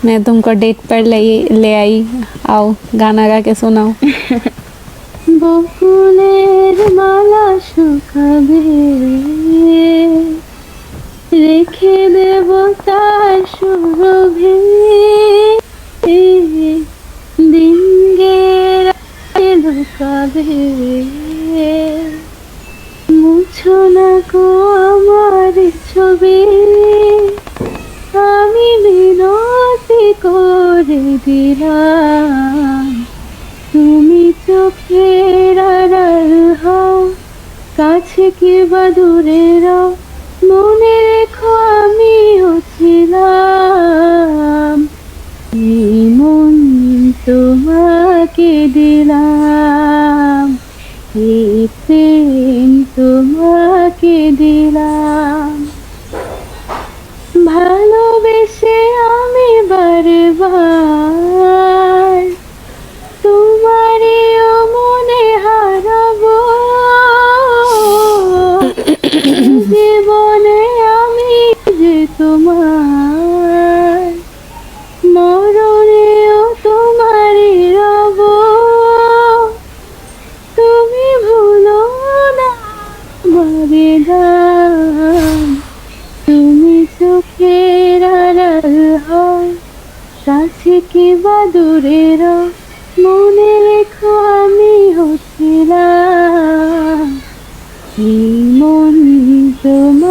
मैं तुमको डेट पर ले आई, आओ गाना गा के सुनाओ। বকুলের মালা শুকাবে, রেখে দেব তার সুরভি, দিন গেরাতে লুকাবে, মুছো না গো আমার ছবি, আমি মিনতি করে দিলাম, তুমি চোখের আড়াল হও, কাছে কি বা দূরে রও, মনে রেখো আমিও ছিলাম, এই মন তোমাকে দিলাম, এই প্রেম তোমাকে দিলাম, ভালোবেসে আমি বারবার তোমারই মনে হারাবো, জীবনে আমি যে তোমার, মরণেও তোমারই রব, তুমি ভুলো না মরে দাম, তুমি চোখের আড়াল হও, কাছে কি বা দূরে রও, মনে রেখো আমি হচ্ছিলাম, এই মন তোমার